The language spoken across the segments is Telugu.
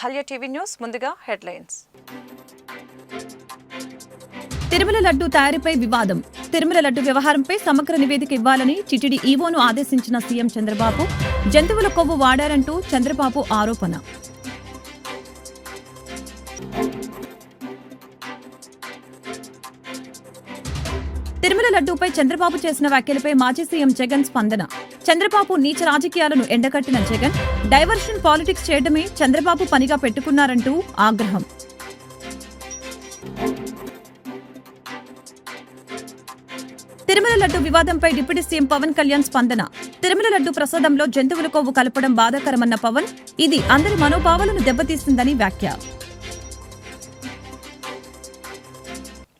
అహల్య టీవీ న్యూస్ ముందుగా హెడ్లైన్స్. తిరుమల లడ్డు తయారీపై వివాదం. తిరుమల లడ్డు వ్యవహారంపై సమగ్ర నివేదిక ఇవ్వాలని టిటిడి ఈవోను ఆదేశించిన సీఎం చంద్రబాబు. జంతువుల కొవ్వు వాడారంటూ చంద్రబాబు ఆరోపణ. తిరుమల లడ్డూపై చంద్రబాబు చేసిన వ్యాఖ్యలపై మాజీ సీఎం జగన్ స్పందన. చంద్రబాబు నీచ రాజకీయాలను ఎండగట్టిన జగన్ డైవర్షన్ పాలిటిక్స్ చేయడమే చంద్రబాబు పనిగా పెట్టుకున్నారంటూ ఆగ్రహం. తిరుమల లడ్డు వివాదంపై డిప్యూటీ సీఎం పవన్ కళ్యాణ్ స్పందన. తిరుమల లడ్డు ప్రసాదంలో జంతువుల కొవ్వు కలపడం బాధాకరమన్న పవన్, ఇది అందరి మనోభావాలను దెబ్బతీస్తుందని వ్యాఖ్య.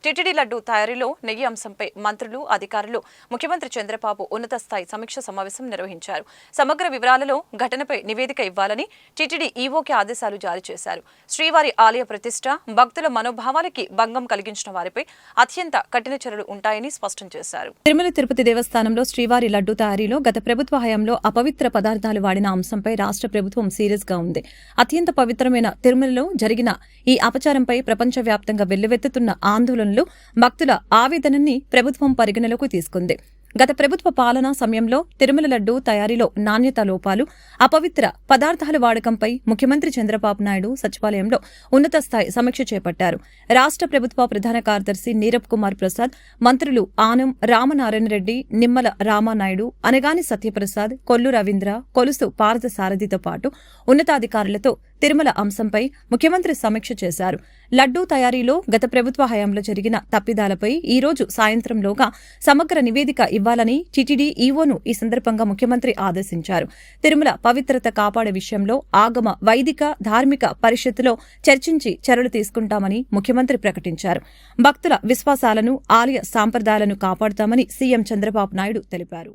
టిటిడి లడ్డు తయారీలో నెయ్యి అంశంపై మంత్రులు, అధికారులు, ముఖ్యమంత్రి చంద్రబాబు ఉన్నత స్థాయి సమీక్ష సమావేశం నిర్వహించారు. సమగ్ర వివరాలలో ఘటనపై నివేదిక ఇవ్వాలని టిటిడి ఈవోకి ఆదేశాలు జారీ చేశారు. శ్రీవారి ఆలయ ప్రతిష్ట, భక్తుల మనోభావాలకి భంగం కలిగించిన వారిపై అత్యంత కఠిన చర్యలు ఉంటాయని స్పష్టం చేశారు. తిరుమల తిరుపతి దేవస్థానంలో శ్రీవారి లడ్డు తయారీలో గత ప్రభుత్వ హయాంలో అపవిత్ర పదార్థాలు వాడిన అంశంపై రాష్ట్ర ప్రభుత్వం సీరియస్ గా ఉంది. అత్యంత పవిత్రమైన తిరుమలలో జరిగిన ఈ అపచారంపై ప్రపంచవ్యాప్తంగా వెల్లువెత్తుతున్న ఆందోళనలు, భక్తుల ఆవేదనని ప్రభుత్వం పరిగణలోకి తీసుకుంది. గత ప్రభుత్వ పాలనా సమయంలో తిరుమల లడ్డు తయారీలో నాణ్యతా లోపాలు, అపవిత్ర పదార్థాల వాడకంపై ముఖ్యమంత్రి చంద్రబాబు నాయుడు సచివాలయంలో ఉన్నత స్థాయి సమీక్ష చేపట్టారు. రాష్ట్ర ప్రభుత్వ ప్రధాన కార్యదర్శి నీరబ్ కుమార్ ప్రసాద్, మంత్రులు ఆనం రామనారాయణ రెడ్డి, నిమ్మల రామానాయుడు, అనగాని సత్యప్రసాద్, కొల్లు రవీంద్ర, కొలుసు పార్థసారథితో పాటు ఉన్నతాధికారులతో తిరుమల అంశంపై ముఖ్యమంత్రి సమీక్ష చేశారు. లడ్డూ తయారీలో గత ప్రభుత్వ హయాంలో జరిగిన తప్పిదాలపై ఈ రోజు సాయంత్రంలోగా సమగ్ర నివేదిక ఇవ్వాలని టిటిడి ఈవోను ఈ సందర్భంగా ముఖ్యమంత్రి ఆదేశించారు. తిరుమల పవిత్రత కాపాడే విషయంలో ఆగమ, వైదిక, ధార్మిక పరిషత్తులో చర్చించి చర్యలు తీసుకుంటామని ముఖ్యమంత్రి ప్రకటించారు. భక్తుల విశ్వాసాలను, ఆలయ సాంప్రదాయాలను కాపాడుతామని సీఎం చంద్రబాబు నాయుడు తెలిపారు.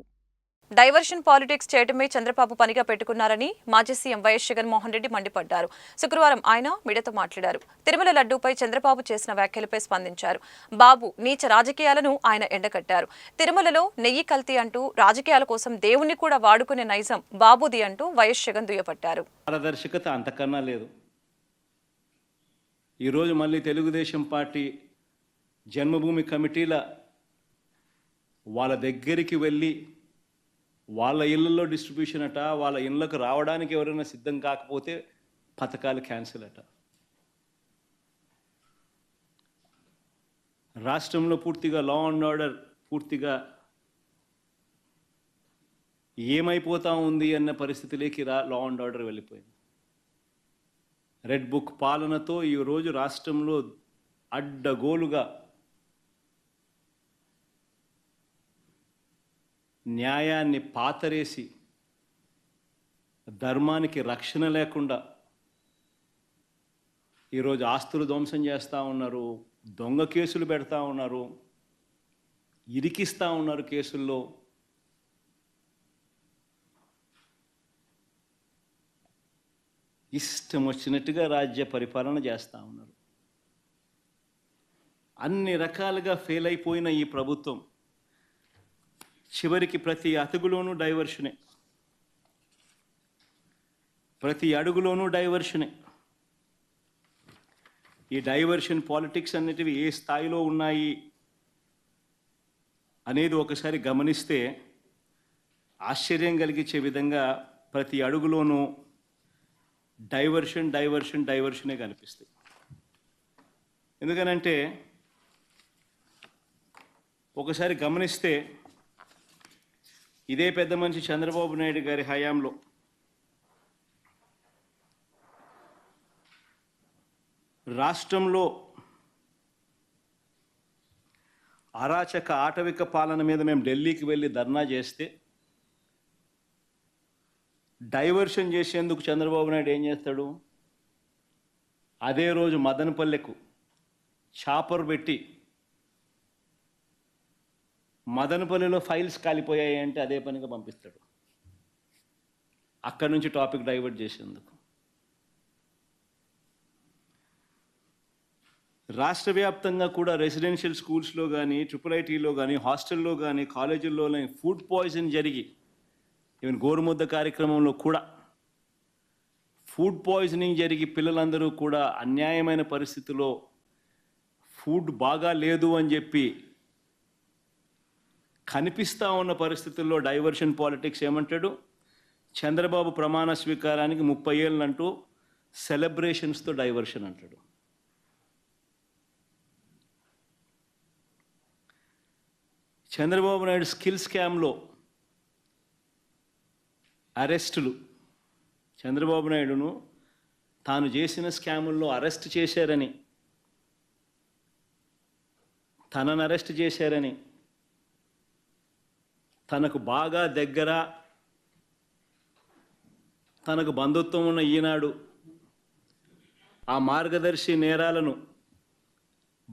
డైవర్షన్ పాలిటిక్స్ చేయడమే చంద్రబాబు పనిగా పెట్టుకున్నారని మాజీ సీఎం వైఎస్ జగన్మోహన్ రెడ్డి మండిపడ్డారు. శుక్రవారం ఆయన మీడియాతో మాట్లాడారు. తిరుమల లడ్డూపై చంద్రబాబు చేసిన వ్యాఖ్యలపై స్పందించారు. బాబు నీచ రాజకీయాలను ఆయన ఎండగట్టారు. తిరుమలలో నెయ్యి కల్తీ అంటూ రాజకీయాల కోసం దేవుణ్ణి కూడా వాడుకునే నైజం బాబుది అంటూ వైఎస్ జగన్ దుయ్యబట్టారు. పారదర్శకత అంతకన్నా లేదు. ఈరోజు మళ్ళీ తెలుగుదేశం పార్టీ జన్మభూమి కమిటీల వాళ్ళ దగ్గరికి వెళ్ళి వాళ్ళ ఇళ్లలో డిస్ట్రిబ్యూషన్ అట, వాళ్ళ ఇళ్లకు రావడానికి ఎవరైనా సిద్ధం కాకపోతే పథకాలు క్యాన్సిల్ అట. రాష్ట్రంలో పూర్తిగా లా అండ్ ఆర్డర్ పూర్తిగా ఏమైపోతా ఉంది అన్న పరిస్థితిలోకి లా అండ్ ఆర్డర్ వెళ్ళిపోయింది. రెడ్ బుక్ పాలనతో ఈరోజు రాష్ట్రంలో అడ్డగోలుగా న్యాయాన్ని పాతరేసి ధర్మానికి రక్షణ లేకుండా ఈరోజు ఆస్తులు ధ్వంసం చేస్తూ ఉన్నారు, దొంగ కేసులు పెడతా ఉన్నారు, ఇరికిస్తూ ఉన్నారు కేసుల్లో. ఇష్టం వచ్చినట్టుగా రాజ్య పరిపాలన చేస్తూ ఉన్నారు. అన్ని రకాలుగా ఫెయిల్ అయిపోయిన ఈ ప్రభుత్వం చివరికి ప్రతి అతుగులోనూ డైవర్షనే, ప్రతి అడుగులోనూ డైవర్షనే. ఈ డైవర్షన్ పాలిటిక్స్ అనేటివి ఏ స్థాయిలో ఉన్నాయి అనేది ఒకసారి గమనిస్తే ఆశ్చర్యం కలిగించే విధంగా ప్రతి అడుగులోనూ డైవర్షన్ డైవర్షన్ డైవర్షనే కనిపిస్తాయి. ఎందుకనంటే ఒకసారి గమనిస్తే ఇదే పెద్ద మనిషి చంద్రబాబు నాయుడు గారి హయాంలో రాష్ట్రంలో అరాచక ఆటవిక పాలన మీద మేము ఢిల్లీకి వెళ్ళి ధర్నా చేస్తే డైవర్షన్ చేసేందుకు చంద్రబాబు నాయుడు ఏం చేస్తాడు? అదే రోజు మదనపల్లెకు చాపర్ పెట్టి మదనపల్లిలో ఫైల్స్ కాలిపోయాయి అంటే అదే పనిగా పంపిస్తాడు. అక్కడి నుంచి టాపిక్ డైవర్ట్ చేసేందుకు రాష్ట్ర వ్యాప్తంగా కూడా రెసిడెన్షియల్ స్కూల్స్లో కానీ, IIITలో కానీ, హాస్టల్లో కానీ, కాలేజీల్లో ఫుడ్ పాయిజన్ జరిగి ఈవెన్ గోరుముద్ద కార్యక్రమంలో కూడా ఫుడ్ పాయిజనింగ్ జరిగి పిల్లలందరూ కూడా అన్యాయమైన పరిస్థితిలో ఫుడ్ బాగా లేదు అని చెప్పి కనిపిస్తూ ఉన్న పరిస్థితుల్లో డైవర్షన్ పాలిటిక్స్ ఏమంటాడు, చంద్రబాబు ప్రమాణ స్వీకారానికి 30 ఏళ్ళంటూ సెలబ్రేషన్స్తో డైవర్షన్ అంటాడు. చంద్రబాబు నాయుడు స్కిల్ స్కామ్లో అరెస్టులు, చంద్రబాబు నాయుడును తాను చేసిన స్కాముల్లో అరెస్ట్ చేశారని, తనను అరెస్ట్ చేశారని, తనకు బాగా దగ్గర తనకు బంధుత్వం ఉన్న ఈనాడు ఆ మార్గదర్శి నేరాలను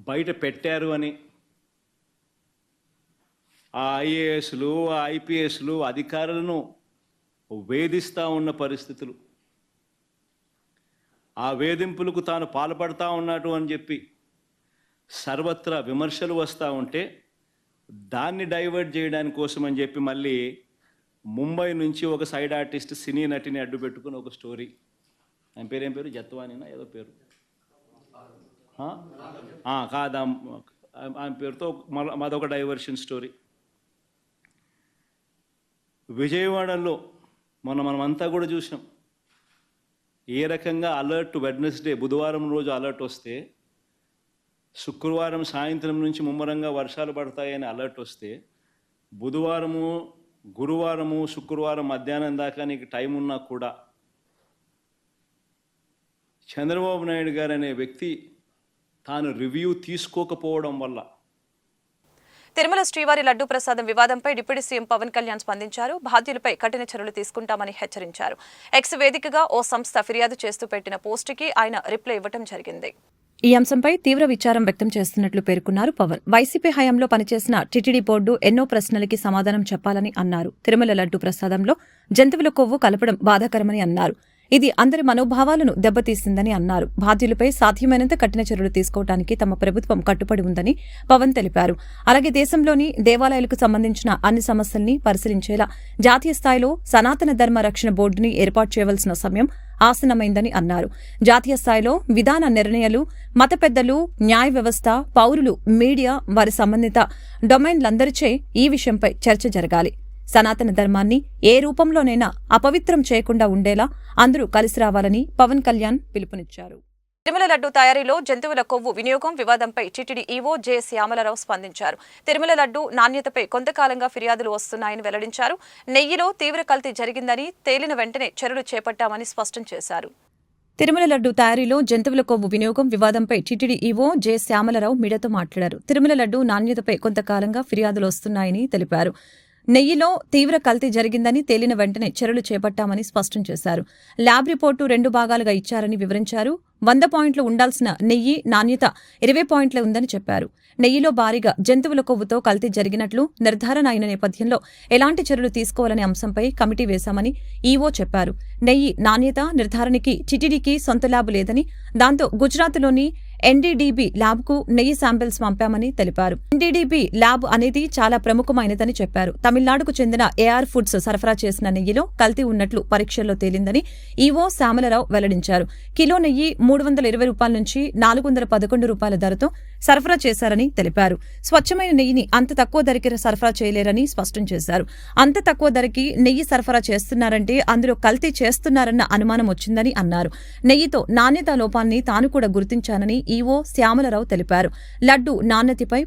బయట పెట్టారు అని ఆ ఐఏఎస్లు ఆ ఐపీఎస్లు అధికారులను వేధిస్తూ ఉన్న పరిస్థితులు, ఆ వేధింపులకు తాను పాల్పడతా ఉన్నాడు అని చెప్పి సర్వత్రా విమర్శలు వస్తూ ఉంటే దాన్ని డైవర్ట్ చేయడానికి కోసం అని చెప్పి మళ్ళీ ముంబై నుంచి ఒక సైడ్ ఆర్టిస్ట్ సినీ నటిని అడ్డు పెట్టుకుని ఒక స్టోరీ, ఆయన పేరు ఏం పేరు, జత్వానినా ఏదో పేరు కాదా, ఆయన పేరుతో మాదొక డైవర్షన్ స్టోరీ. విజయవాడలో మనమంతా కూడా చూసాం ఏ రకంగా అలర్ట్ వెడ్నెస్డే బుధవారం రోజు అలర్ట్ వస్తే శుక్రవారం సాయంత్రం నుంచి ముమ్మరంగా వర్షాలు పడతాయని అలర్ట్ వస్తే బుధవారము గురువారము శుక్రవారం మధ్యాహ్నం దాకా నీకు టైం ఉన్నా కూడా చంద్రబాబు నాయుడు గారు అనే వ్యక్తి తాను రివ్యూ తీసుకోకపోవడం వల్ల తిరుమల శ్రీవారి లడ్డూ ప్రసాదం వివాదంపై డిప్యూటీ సీఎం పవన్ కళ్యాణ్ స్పందించారు. బాధ్యులపై కఠిన చర్యలు తీసుకుంటామని హెచ్చరించారు. ఎక్స్ వేదికగా ఓ సంస్థ ఫిర్యాదు చేస్తూ పెట్టిన పోస్టుకి ఆయన రిప్లై ఇవ్వడం జరిగింది. ఈ అంశంపై తీవ్ర విచారం వ్యక్తం చేస్తున్నట్లు పేర్కొన్నారు పవన్. వైసీపీ హయాంలో పనిచేసిన టీటీడీ బోర్డు ఎన్నో ప్రశ్నలకి సమాధానం చెప్పాలని అన్నారు. తిరుమల లడ్డూ ప్రసాదంలో జంతువుల కొవ్వు కలపడం బాధాకరమని అన్నారు. ఇది అందరి మనోభావాలను దెబ్బతీసిందని అన్నారు. బాధ్యులపై సాధ్యమైనంత కఠిన చర్యలు తీసుకోవడానికి తమ ప్రభుత్వం కట్టుబడి ఉందని పవన్ తెలిపారు. అలాగే దేశంలోని దేవాలయాలకు సంబంధించిన అన్ని సమస్యల్ని పరిశీలించేలా జాతీయ స్థాయిలో సనాతన ధర్మ రక్షణ బోర్డుని ఏర్పాటు చేయవలసిన సమయం ఆసన్నమైందని అన్నారు. జాతీయ స్థాయిలో విధాన నిర్ణయాలు, మత పెద్దలు, న్యాయ వ్యవస్థ, పౌరులు, మీడియా, వారి సంబంధిత డొమైన్లందరిచే ఈ విషయంపై చర్చ జరగాలి. సనాతన ధర్మాన్ని ఏ రూపంలోనైనా అపవిత్రం చేయకుండా ఉండేలా అందరూ కలిసి రావాలని పవన్ కళ్యాణ్ పిలుపునిచ్చారు. తిరుమల లడ్డూ తయారీలో జంతువుల కొవ్వు వినియోగం వివాదంపై టీటీడీ ఈవో జె శ్యామలరావు స్పందించారు. తిరుమల లడ్డూ నాణ్యతపై కొంతకాలంగా ఫిర్యాదులు వస్తున్నాయని వెల్లడించారు. నెయ్యిలో తీవ్ర కల్తీ జరిగిందని తేలిన వెంటనే చర్యలు చేపట్టామని స్పష్టం చేశారు. తిరుమల లడ్డూ తయారీలో జంతువుల కొవ్వు వినియోగం వివాదంపై టీటీడీ ఈవో జె శ్యామలరావు మీడియాతో మాట్లాడారు. తిరుమల లడ్డూ నాణ్యతపై కొంతకాలంగా ఫిర్యాదులు వస్తున్నాయని తెలిపారు. నెయ్యిలో తీవ్ర కల్తీ జరిగిందని తేలిన వెంటనే చర్యలు చేపట్టామని స్పష్టం చేశారు. ల్యాబ్ రిపోర్టు 2 భాగాలుగా ఇచ్చారని వివరించారు. 100 పాయింట్లు ఉండాల్సిన నెయ్యి నాణ్యత 20 పాయింట్లే ఉందని చెప్పారు. నెయ్యిలో భారీగా జంతువుల కొవ్వుతో కల్తీ జరిగినట్లు నిర్ధారణ అయిన నేపథ్యంలో ఎలాంటి చర్యలు తీసుకోవాలనే అంశంపై కమిటీ వేశామని ఈవో చెప్పారు. నెయ్యి నాణ్యత నిర్ధారణకి టీటీడీకి సొంత ల్యాబ్ లేదని, దాంతో గుజరాత్లోని ఎన్డీడీబీ ల్యాబ్కు నెయ్యి శాంపిల్స్ పంపామని తెలిపారు. ఎన్డీడీబీ ల్యాబ్ అనేది చాలా ప్రముఖమైనదని చెప్పారు. తమిళనాడుకు చెందిన ఏఆర్ ఫుడ్స్ సరఫరా చేసిన నెయ్యిలో కల్తీ ఉన్నట్లు పరీక్షల్లో తేలిందని ఈవో శ్యామలరావు వెల్లడించారు. కిలో నెయ్యి 320 రూపాయల నుంచి 411 రూపాయల ధరతో సరఫరా చేశారని తెలిపారు. స్వచ్ఛమైన నెయ్యిని అంత తక్కువ ధరకి సరఫరా చేయలేరని స్పష్టం చేశారు. అంత తక్కువ ధరకి నెయ్యి సరఫరా చేస్తున్నారంటే అందులో కల్తీ చేస్తున్నారన్న అనుమానం వచ్చిందని అన్నారు. నెయ్యితో నాణ్యతా లోపాన్ని తాను కూడా గుర్తించానని ఈవో శ్యామలరావు తెలిపారు. లడ్డూ నాణ్యతపై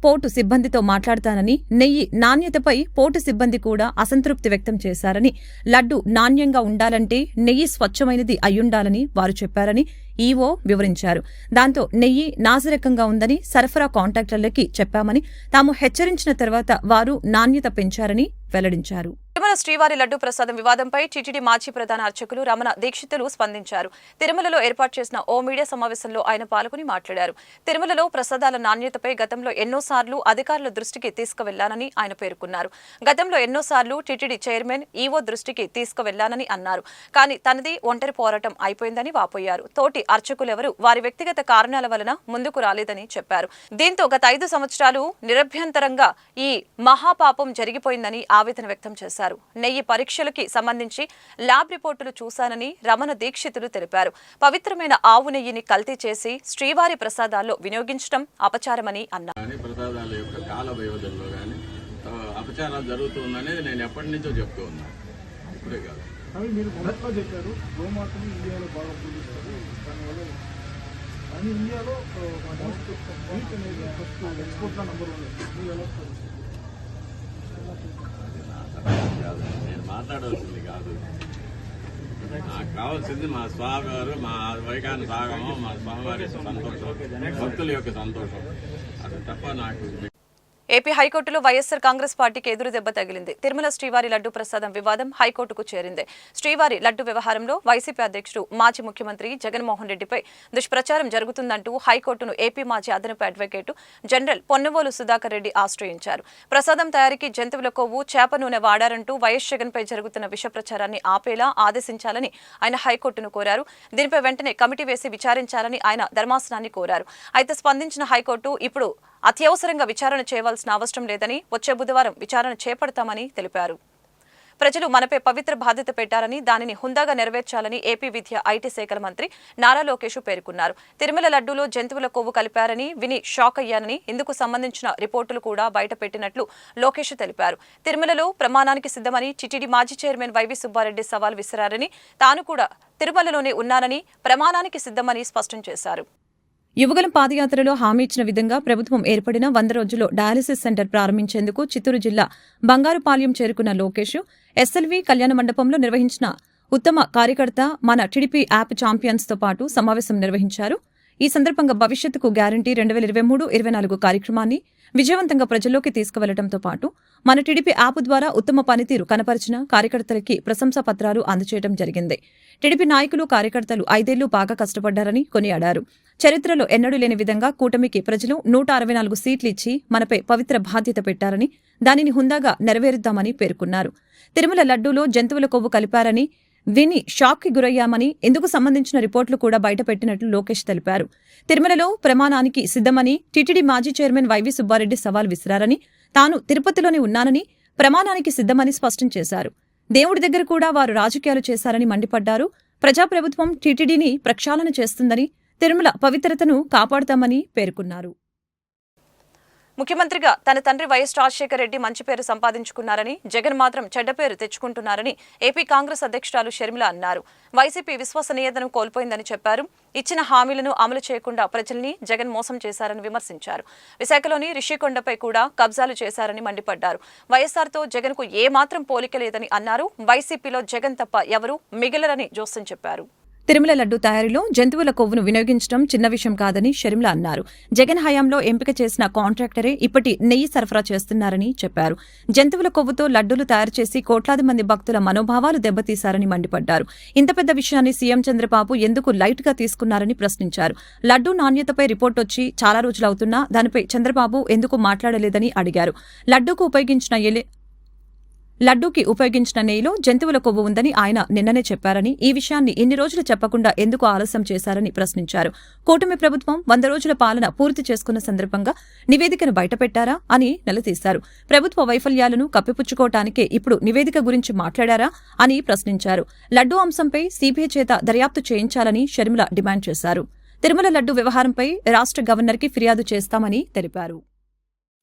పోర్టు సిబ్బందితో మాట్లాడతానని, నెయ్యి నాణ్యతపై పోర్టు సిబ్బంది కూడా అసంతృప్తి వ్యక్తం చేశారని, లడ్డూ నాణ్యంగా ఉండాలంటే నెయ్యి స్వచ్ఛమైనది అయ్యుండాలని వారు చెప్పారని ఈవో వివరించారు. దాంతో నెయ్యి నాసిరకంగా ఉందని సరఫరా కాంట్రాక్టర్లకి చెప్పామని, తాము హెచ్చరించిన తర్వాత వారు నాణ్యత పెంచారని వెల్లడించారు. తిరుమల శ్రీవారి లడ్డూ ప్రసాదం వివాదంపై టీటీడీ మాజీ ప్రధాన అర్చకులు రమణ దీక్షితులు స్పందించారు. తిరుమలలో ఏర్పాటు చేసిన ఓ మీడియా సమావేశంలో ఆయన పాల్గొని మాట్లాడారు. తిరుమలలో ప్రసాదాల నాణ్యతపై గతంలో ఎన్నోసార్లు అధికారుల దృష్టికి తీసుకువెళ్లానని ఆయన పేర్కొన్నారు. గతంలో ఎన్నోసార్లు టీటీడీ చైర్మన్ ఈవో దృష్టికి తీసుకువెళ్లానని అన్నారు. కానీ తనది ఒంటరి పోరాటం అయిపోయిందని వాపోయారు. తోటి అర్చకులెవరూ వారి వ్యక్తిగత కారణాల వలన ముందుకు రాలేదని చెప్పారు. దీంతో గత 5 సంవత్సరాలు నిరభ్యంతరంగా ఈ మహాపాపం జరిగిపోయిందని ఆవేదన వ్యక్తం చేశారు. నెయ్యి పరీక్షలకి సంబంధించి ల్యాబ్ రిపోర్టులు చూశానని రమణ దీక్షితులు తెలిపారు. పవిత్రమైన ఆవు నెయ్యిని కల్తీ చేసి శ్రీవారి ప్రసాదాల్లో వినియోగించడం అపచారమని అన్నారు. అపచారాలు జరుగుతుందనేది నేను ఎప్పటి నుంచో చెప్తూ ఉన్నాను, ఇప్పుడే కాదు. అవి మీరు మొదట్లో చెప్పారు గోమాతని ఇండియాలో బాగా పూజిస్తారు, దానివల్ల కానీ ఇండియాలో మీట్ అనేది ఫస్ట్ ఎక్స్పోర్ట్లో నెంబర్ 1 మీరు ఎలా నేను మాట్లాడవలసింది కాదు. నాకు కావాల్సింది మా స్వామి గారు, మా వైకాన సాగము, మా స్వామివారి సంతోషం, భక్తుల యొక్క సంతోషం. అది తప్ప నాకు. ఏపీ హైకోర్టులో వైఎస్సార్ కాంగ్రెస్ పార్టీకి ఎదురు దెబ్బ తగిలింది. తిరుమల శ్రీవారి లడ్డు ప్రసాదం వివాదం హైకోర్టుకు చేరింది. శ్రీవారి లడ్డు వ్యవహారంలో వైసీపీ అధ్యక్షుడు మాజీ ముఖ్యమంత్రి జగన్మోహన్ రెడ్డిపై దుష్ప్రచారం జరుగుతుందంటూ హైకోర్టును ఏపీ మాజీ అదనపు అడ్వకేటు జనరల్ పొన్నవోలు సుధాకర్ రెడ్డి ఆశ్రయించారు. ప్రసాదం తయారీకి జంతువుల కొవ్వు, చేప నూనె వాడారంటూ వైఎస్ జగన్పై జరుగుతున్న విష ప్రచారాన్ని ఆపేలా ఆదేశించాలని ఆయన హైకోర్టును కోరారు. దీనిపై వెంటనే కమిటీ వేసి విచారించాలని ఆయన ధర్మాసనాన్ని కోరారు. అయితే స్పందించిన హైకోర్టు ఇప్పుడు అత్యవసరంగా విచారణ చేయవలసిన అవసరం లేదని, వచ్చే బుధవారం విచారణ చేపడతామని తెలిపారు. ప్రజలు మనపై పవిత్ర బాధ్యత పెట్టారని, దానిని హుందాగా నెరవేర్చాలని ఏపీ విద్య, ఐటీ శాఖల మంత్రి నారా లోకేష్ పేర్కొన్నారు. తిరుమల లడ్డూలో జంతువుల కొవ్వు కలిపారని విని షాక్ అయ్యానని, ఇందుకు సంబంధించిన రిపోర్టులు కూడా బయటపెట్టినట్లు లోకేష్ తెలిపారు. తిరుమలలో ప్రమాణానికి సిద్ధమని టీటీడీ మాజీ చైర్మన్ వైవి సుబ్బారెడ్డి సవాల్ విసిరారని, తాను కూడా తిరుమలలోనే ఉన్నానని, ప్రమాణానికి సిద్ధమని స్పష్టం చేశారు. యువగలం పాదయాత్రలో హామీ ఇచ్చిన విధంగా ప్రభుత్వం ఏర్పడిన 100 రోజుల్లో డయాలసిస్ సెంటర్ ప్రారంభించేందుకు చిత్తూరు జిల్లా బంగారుపాలెం చేరుకున్న లోకేష్ ఎస్ఎల్వి కళ్యాణ మండపంలో నిర్వహించిన ఉత్తమ కార్యకర్త మన టీడీపీ యాప్ ఛాంపియన్స్తో పాటు సమావేశం నిర్వహించారు. ఈ సందర్భంగా భవిష్యత్తుకు గ్యారంటీ 2023-24 కార్యక్రమాన్ని విజయవంతంగా ప్రజల్లోకి తీసుకువెళ్లడంతో పాటు మన టీడీపీ యాప్ ద్వారా ఉత్తమ పనితీరు కనపరిచిన కార్యకర్తలకి ప్రశంసా పత్రాలు అందజేయడం జరిగింది. టీడీపీ నాయకులు, కార్యకర్తలు 5 ఏళ్లు బాగా కష్టపడ్డారని కొనియాడారు. చరిత్రలో ఎన్నడూ లేని విధంగా కూటమికి ప్రజలు 164 సీట్లు ఇచ్చి మనపై పవిత్ర బాధ్యత పెట్టారని, దానిని హుందాగా నెరవేరుద్దామని పేర్కొన్నారు. తిరుమల లడ్డూలో జంతువుల కొవ్వు కలిపారని విని షాక్కి గురయ్యామని, ఇందుకు సంబంధించిన రిపోర్టులు కూడా బయటపెట్టినట్లు లోకేష్ తెలిపారు. తిరుమలలో ప్రమాణానికి సిద్ధమని టీటీడీ మాజీ చైర్మన్ వైవి సుబ్బారెడ్డి సవాల్ విసిరారని, తాను తిరుపతిలోనే ఉన్నానని, ప్రమాణానికి సిద్ధమని స్పష్టం చేశారు. దేవుడి దగ్గర కూడా వారు రాజకీయాలు చేశారని మండిపడ్డారు. ప్రజాప్రభుత్వం టీటీడీని ప్రక్షాళన చేస్తుందని, తిరుమల పవిత్రతను కాపాడుతామని పేర్కొన్నారు. ముఖ్యమంత్రిగా తన తండ్రి వైఎస్ రాజశేఖర రెడ్డి మంచి పేరు సంపాదించుకున్నారని, జగన్ మాత్రం చెడ్డ పేరు తెచ్చుకుంటున్నారని ఏపీ కాంగ్రెస్ అధ్యక్షురాలు షర్మిల అన్నారు. వైసీపీ విశ్వసనీయతను కోల్పోయిందని చెప్పారు. ఇచ్చిన హామీలను అమలు చేయకుండా ప్రజల్ని జగన్ మోసం చేశారని విమర్శించారు. విశాఖలోని రిషికొండపై కూడా కబ్జాలు చేశారని మండిపడ్డారు. వైఎస్ఆర్తో జగన్కు ఏమాత్రం పోలిక లేదని అన్నారు. వైసీపీలో జగన్ తప్ప ఎవరూ మిగిలరని జోస్యం చెప్పారు. తిరుమల లడ్డు తయారీలో జంతువుల కొవ్వును వినియోగించడం చిన్న విషయం కాదని షర్మిల అన్నారు. జగన్ హయాంలో ఎంపిక చేసిన కాంట్రాక్టరే ఇప్పటి నెయ్యి సరఫరా చేస్తున్నారని చెప్పారు. జంతువుల కొవ్వుతో లడ్డూలు తయారు చేసి కోట్లాది మంది భక్తుల మనోభావాలు దెబ్బతీశారని మండిపడ్డారు. ఇంత పెద్ద విషయాన్ని సీఎం చంద్రబాబు ఎందుకు లైట్ గా తీసుకున్నారని ప్రశ్నించారు. లడ్డూ నాణ్యతపై రిపోర్ట్ వచ్చి చాలా రోజులవుతున్నా దానిపై చంద్రబాబు ఎందుకు మాట్లాడలేదని అడిగారు. లడ్డూకి ఉపయోగించిన నెయ్యిలో జంతువుల కొవ్వు ఉందని ఆయన నిన్ననే చెప్పారని, ఈ విషయాన్ని ఇన్ని రోజులు చెప్పకుండా ఎందుకు ఆలస్యం చేశారని ప్రశ్నించారు. కూటమి ప్రభుత్వం 100 రోజుల పాలన పూర్తి చేసుకున్న సందర్భంగా నివేదికను బయటపెట్టారా అని నిలదీశారు. ప్రభుత్వ వైఫల్యాలను కప్పిపుచ్చుకోవటానికే ఇప్పుడు నివేదిక గురించి మాట్లాడారా అని ప్రశ్నించారు. లడ్డూ అంశంపై సీబీఐ చేత దర్యాప్తు చేయించాలని షర్మిల డిమాండ్ చేశారు. తిరుమల లడ్డూ వ్యవహారంపై రాష్ట్ర గవర్నర్కి ఫిర్యాదు చేస్తామని తెలిపారు.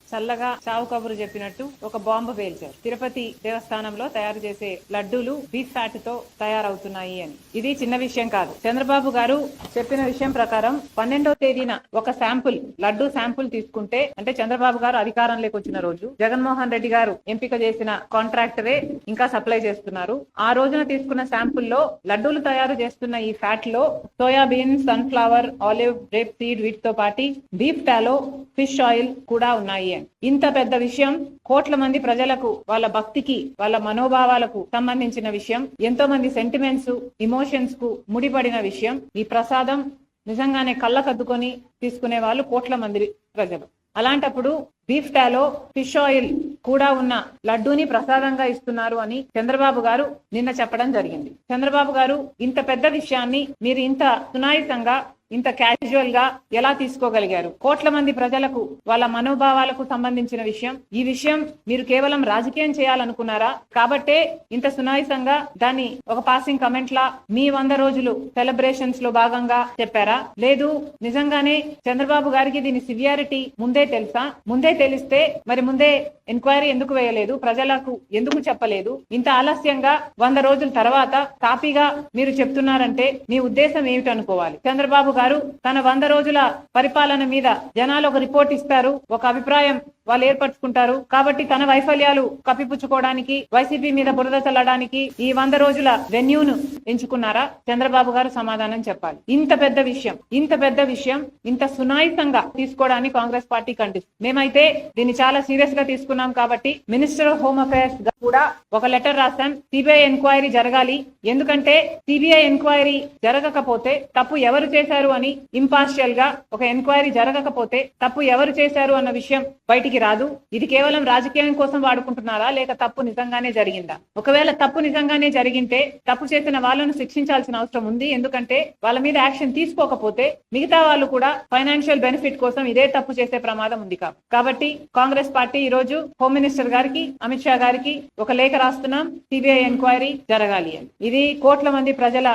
చల్లగా చావు కబురు చెప్పినట్టు ఒక బాంబు పేల్చారు. తిరుపతి దేవస్థానంలో తయారు చేసే లడ్డూలు బీఫ్ ఫ్యాట్ తో తయారవుతున్నాయి అని. ఇది చిన్న విషయం కాదు. చంద్రబాబు గారు చెప్పిన విషయం ప్రకారం 12వ తేదీన ఒక శాంపుల్ లడ్డూ శాంపుల్ తీసుకుంటే, అంటే చంద్రబాబు గారు అధికారంలోకి వచ్చిన రోజు జగన్మోహన్ రెడ్డి గారు ఎంపిక చేసిన కాంట్రాక్టరే ఇంకా సప్లై చేస్తున్నారు. ఆ రోజున తీసుకున్న శాంపుల్లో లడ్డూలు తయారు చేస్తున్న ఈ ఫ్యాట్ లో soybean, sunflower, olive, rape seed వీటితో పాటు బీఫ్ టాలో, ఫిష్ ఆయిల్ కూడా ఉన్నాయి. ఇంత పెద్ద విషయం, కోట్ల మంది ప్రజలకు, వాళ్ళ భక్తికి, వాళ్ళ మనోభావాలకు సంబంధించిన విషయం, ఎంతో మంది సెంటిమెంట్స్, ఇమోషన్స్ కు ముడిపడిన విషయం. ఈ ప్రసాదం నిజంగానే కళ్ళకద్దుకొని తీసుకునే వాళ్ళు కోట్ల మంది ప్రజలు. అలాంటప్పుడు బీఫ్ టాలో, ఫిష్ ఆయిల్ కూడా ఉన్న లడ్డూని ప్రసాదంగా ఇస్తున్నారు అని చంద్రబాబు గారు నిన్న చెప్పడం జరిగింది. చంద్రబాబు గారు ఇంత పెద్ద విషయాన్ని మీరు ఇంత సునాయాసంగా ఇంత క్యాజువల్ గా ఎలా తీసుకోగలిగారు? కోట్ల మంది ప్రజలకు వాళ్ళ మనోభావాలకు సంబంధించిన విషయం. ఈ విషయం మీరు కేవలం రాజకీయం చేయాలనుకున్నారా? కాబట్టే ఇంత సునాయాసంగా దాన్ని ఒక పాసింగ్ కమెంట్ లా మీ 100 రోజులు సెలబ్రేషన్స్ లో భాగంగా చెప్పారా? లేదు నిజంగానే చంద్రబాబు గారికి దీని సివియారిటీ ముందే తెలుసా? ముందే తెలిస్తే మరి ముందే ఎంక్వైరీ ఎందుకు వేయలేదు? ప్రజలకు ఎందుకు చెప్పలేదు? ఇంత ఆలస్యంగా 100 రోజుల తర్వాత కాపీగా మీరు చెప్తున్నారంటే మీ ఉద్దేశం ఏమిటనుకోవాలి? చంద్రబాబు గారు తన 100 రోజుల పరిపాలన మీద జనాలు ఒక రిపోర్ట్ ఇస్తారు, ఒక అభిప్రాయం వాళ్ళు ఏర్పరచుకుంటారు. కాబట్టి తన వైఫల్యాలు కప్పిపుచ్చుకోవడానికి, వైసీపీ మీద బురద చల్లడానికి ఈ 100 రోజుల వెన్యూను ఎంచుకున్నారా? చంద్రబాబు గారు సమాధానం చెప్పాలి. ఇంత పెద్ద విషయం ఇంత సునాయాసంగా తీసుకోవడానికి కాంగ్రెస్ పార్టీ ఖండిస్తుంది. మేమైతే దీన్ని చాలా సీరియస్ గా తీసుకున్నాం. కాబట్టి మినిస్టర్ ఆఫ్ హోమ్ అఫైర్స్ కూడా ఒక లెటర్ రాశాం. సిబిఐ ఎంక్వైరీ జరగాలి. ఎందుకంటే సిబిఐ ఎంక్వైరీ జరగకపోతే తప్పు ఎవరు చేశారు అని ఇంపార్షియల్ గా ఒక ఎంక్వైరీ జరగకపోతే తప్పు ఎవరు చేశారు అన్న విషయం బయటికి రాదు. ఇది కేవలం రాజకీయం కోసం వాడుకుంటున్నారా లేక తప్పు నిజంగానే జరిగిందా? ఒకవేళ తప్పు నిజంగానే జరిగింటే తప్పు చేసిన వాళ్ళను శిక్షించాల్సిన అవసరం ఉంది. ఎందుకంటే వాళ్ళ మీద యాక్షన్ తీసుకోకపోతే మిగతా వాళ్ళు కూడా ఫైనాన్షియల్ బెనిఫిట్ కోసం ఇదే తప్పు చేసే ప్రమాదం ఉంది. కాబట్టి కాంగ్రెస్ పార్టీ ఈ రోజు హోమ్ మినిస్టర్ గారికి, అమిత్ షా గారికి ఒక లేఖ రాస్తున్నాం. సిబిఐ ఎంక్వైరీ జరగాలి అని. ఇది కోట్ల మంది ప్రజల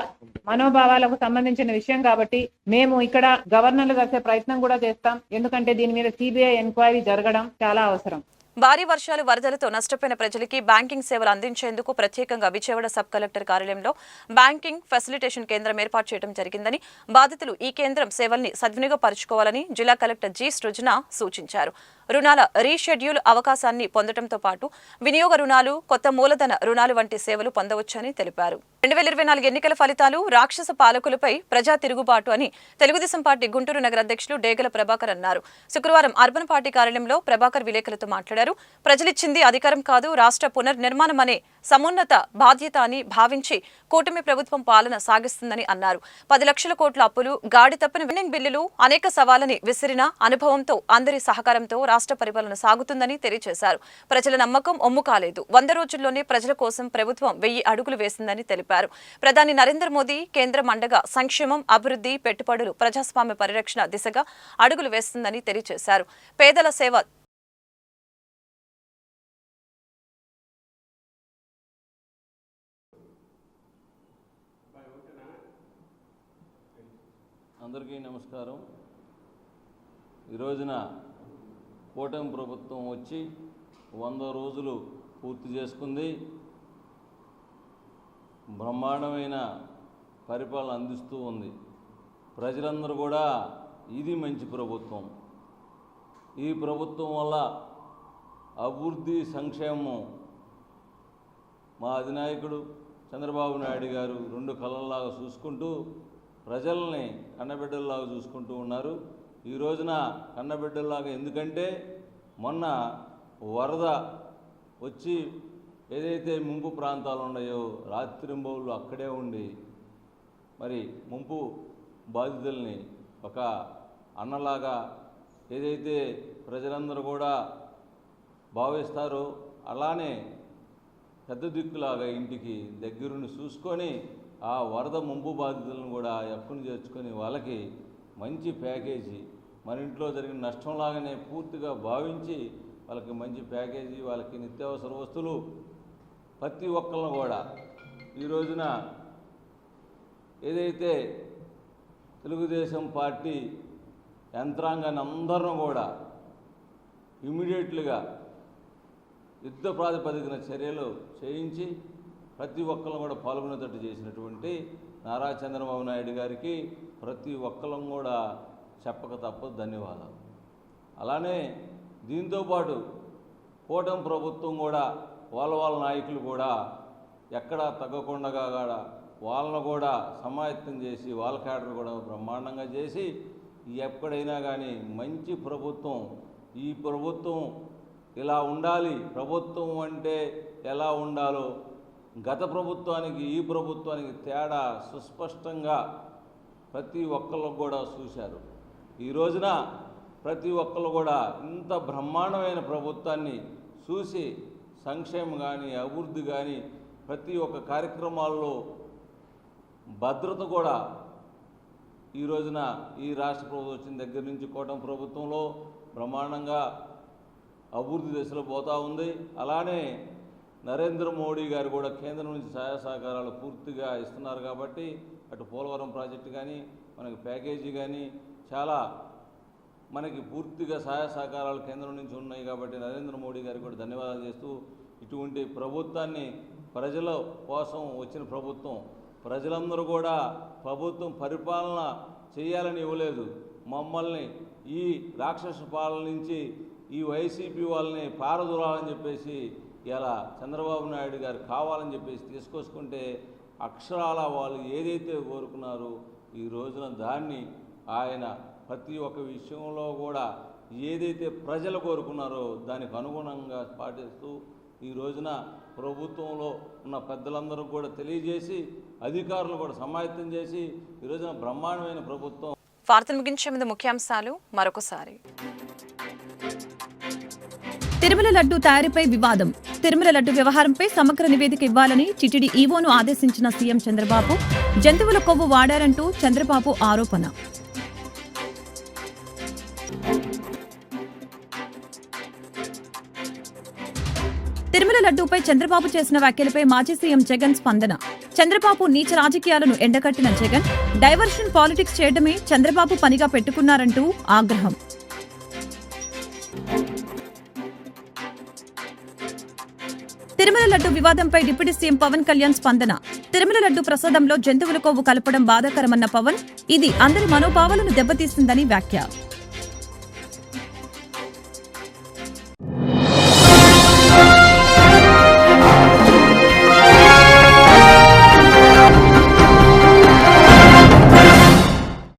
మనోభావాలకు సంబంధించిన విషయం. కాబట్టి మేము ఇక్కడ గవర్నర్లు కలిసే ప్రయత్నం కూడా చేస్తాం. ఎందుకంటే దీని మీద సిబిఐ ఎంక్వైరీ జరగడం చాలా అవసరం. భారీ వర్షాలు, వరదలతో నష్టపోయిన ప్రజలకి బ్యాంకింగ్ సేవలు అందించేందుకు ప్రత్యేకంగా విజయవాడ సబ్ కలెక్టర్ కార్యాలయంలో బ్యాంకింగ్ ఫెసిలిటేషన్ కేంద్రం ఏర్పాటు చేయడం జరిగిందని, బాధితులు ఈ కేంద్రం సేవల్ని సద్వినియోగపరచుకోవాలని జిల్లా కలెక్టర్ జి సృజన సూచించారు. రుణాల రీషెడ్యూల్ అవకాశాన్ని పొందడంతో పాటు వినియోగ రుణాలు, కొత్త మూలధన రుణాలు వంటి సేవలు పొందవచ్చని తెలిపారు. 2024 ఎన్నికల ఫలితాలు రాక్షస పాలకులపై ప్రజా తిరుగుబాటు అని తెలుగుదేశం పార్టీ గుంటూరు నగర అధ్యక్షులు డేగల ప్రభాకర్ అన్నారు. శుక్రవారం అర్బన్ పార్టీ కార్యాలయంలో ప్రభాకర్ విలేకరులతో మాట్లాడారు. ప్రజలిచ్చింది అధికారం కాదు, రాష్ట్ర పునర్నిర్మాణం అనే సమున్నత బాధ్యత అని భావించి కూటమి ప్రభుత్వం పాలన సాగిస్తుందని అన్నారు. 10 లక్షల కోట్ల అప్పులు, గాడి తప్పిన విన్నింగ్ బిల్లులు, అనేక సవాళ్ళని విసిరిన అనుభవంతో అందరి సహకారంతో రాష్ట్ర పరిపాలన సాగుతుందని తెలియజేశారు. ప్రజల నమ్మకం ఒమ్ము కాలేదు. 100 రోజుల్లోనే ప్రజల కోసం ప్రభుత్వం 1000 అడుగులు వేసిందని తెలిపారు. ప్రధాని నరేంద్ర మోదీ కేంద్రం అండగా సంక్షేమం, అభివృద్ధి, పెట్టుబడులు, ప్రజాస్వామ్య పరిరక్షణ దిశగా అడుగులు వేస్తుందని తెలియజేశారు. పేదల సేవ అందరికీ నమస్కారం. ఈ రోజున కూటమి ప్రభుత్వం వచ్చి 100 రోజులు పూర్తి చేసుకుంది. బ్రహ్మాండమైన పరిపాలన అందిస్తూ ఉంది. ప్రజలందరూ కూడా ఇది మంచి ప్రభుత్వం, ఈ ప్రభుత్వం వల్ల అభివృద్ధి, సంక్షేమం మా అధినాయకుడు చంద్రబాబు నాయుడు గారు 2 కళ్ళల్లాగా చూసుకుంటూ ప్రజల్ని కన్నబిడ్డల్లాగా చూసుకుంటూ ఉన్నారు. ఈ రోజున కన్నబిడ్డల్లాగా ఎందుకంటే మొన్న వరద వచ్చి ఏదైతే ముంపు ప్రాంతాలు ఉన్నాయో రాత్రింబౌళ్ళు అక్కడే ఉండి మరి ముంపు బాధితుల్ని ఒక అన్నలాగా ఏదైతే ప్రజలందరూ కూడా భావిస్తారో అలానే పెద్ద దిక్కులాగా ఇంటికి దగ్గరుండి చూసుకొని ఆ వరద ముంపు బాధితులను కూడా ఎప్పుని చేర్చుకొని వాళ్ళకి మంచి ప్యాకేజీ, మన ఇంట్లో జరిగిన నష్టంలాగానే పూర్తిగా భావించి వాళ్ళకి మంచి ప్యాకేజీ, వాళ్ళకి నిత్యావసర వస్తువులు ప్రతి ఒక్కళ్ళను కూడా ఈ రోజున ఏదైతే తెలుగుదేశం పార్టీ యంత్రాంగాన్ని అందరం కూడా ఇమ్మీడియట్లుగా యుద్ధ ప్రాతిపదికన చర్యలు చేయించి ప్రతి ఒక్కళ్ళం కూడా పాల్గొనేటట్టు చేసినటువంటి నారా చంద్రబాబు నాయుడు గారికి ప్రతి ఒక్కళ్ళం కూడా చెప్పక తప్పదు ధన్యవాదాలు. అలానే దీంతోపాటు కూటమి ప్రభుత్వం కూడా వాళ్ళ నాయకులు కూడా ఎక్కడా తగ్గకుండా వాళ్ళను కూడా సమాయత్తం చేసి వాళ్ళ క్యాడర్ కూడా బ్రహ్మాండంగా చేసి ఎక్కడైనా కానీ మంచి ప్రభుత్వం, ఈ ప్రభుత్వం ఇలా ఉండాలి, ప్రభుత్వం అంటే ఎలా ఉండాలో గత ప్రభుత్వానికి ఈ ప్రభుత్వానికి తేడా సుస్పష్టంగా ప్రతి ఒక్కళ్ళు కూడా చూశారు. ఈ రోజున ప్రతి ఒక్కళ్ళు కూడా ఇంత బ్రహ్మాండమైన ప్రభుత్వాన్ని చూసి సంక్షేమం కానీ అభివృద్ధి కానీ ప్రతి ఒక్క కార్యక్రమాల్లో భద్రత కూడా ఈ రోజున ఈ రాష్ట్ర ప్రభుత్వం వచ్చిన దగ్గర నుంచి కూటమి ప్రభుత్వంలో బ్రహ్మాండంగా అభివృద్ధి దశలో పోతూ ఉంది. అలానే నరేంద్ర మోడీ గారు కూడా కేంద్రం నుంచి సహాయ సహకారాలు పూర్తిగా ఇస్తున్నారు కాబట్టి అటు పోలవరం ప్రాజెక్టు కానీ మనకి ప్యాకేజీ కానీ చాలా మనకి పూర్తిగా సహాయ సహకారాలు కేంద్రం నుంచి ఉన్నాయి కాబట్టి నరేంద్ర మోడీ గారికి కూడా ధన్యవాదాలు చేస్తూ ఇటువంటి ప్రభుత్వాన్ని ప్రజల కోసం వచ్చిన ప్రభుత్వం, ప్రజలందరూ కూడా ప్రభుత్వం పరిపాలన చేయాలని ఇవ్వలేదు, మమ్మల్ని ఈ రాక్షస పాలన నుంచి ఈ వైసీపీ వాళ్ళని పారదూరాలని చెప్పేసి ఇలా చంద్రబాబు నాయుడు గారు కావాలని చెప్పేసి తీసుకొచ్చుకుంటే అక్షరాల వాళ్ళు ఏదైతే కోరుకున్నారో ఈ రోజున దాన్ని ఆయన ప్రతి ఒక్క విషయంలో కూడా ఏదైతే ప్రజలు కోరుకున్నారో దానికి అనుగుణంగా పాటిస్తూ ఈ రోజున ప్రభుత్వంలో ఉన్న పెద్దలందరూ కూడా తెలియజేసి అధికారులు కూడా సమాయత్తం చేసి ఈ రోజున బ్రహ్మాండమైన ప్రభుత్వం. వార్తలు ముగించే ముందు ముఖ్యాంశాలు మరొకసారి. తిరుమల లడ్డు తయారీపై వివాదం. తిరుమల లడ్డు వ్యవహారంపై సమగ్ర నివేదిక ఇవ్వాలని టీటీడీ ఈవోను ఆదేశించిన సీఎం చంద్రబాబు. జంతువుల కొవ్వు వాడారంటూ చంద్రబాబు ఆరోపణ. తిరుమల లడ్డూపై చంద్రబాబు చేసిన వ్యాఖ్యలపై మాజీ సీఎం జగన్ స్పందన. చంద్రబాబు నీచ రాజకీయాలను ఎండగట్టిన జగన్ డైవర్షన్ పాలిటిక్స్ చేయడమే చంద్రబాబు పనిగా పెట్టుకున్నారంటూ ఆగ్రహం. తిరుమల లడ్డు వివాదంపై డిప్యూటీ సీఎం పవన్ కళ్యాణ్ స్పందన. తిరుమల లడ్డు ప్రసాదంలో జంతువుల కొవ్వు కలపడం బాధాకరమన్న పవన్, ఇది అందరి మనోభావాలను దెబ్బతీస్తుందని వ్యాఖ్య.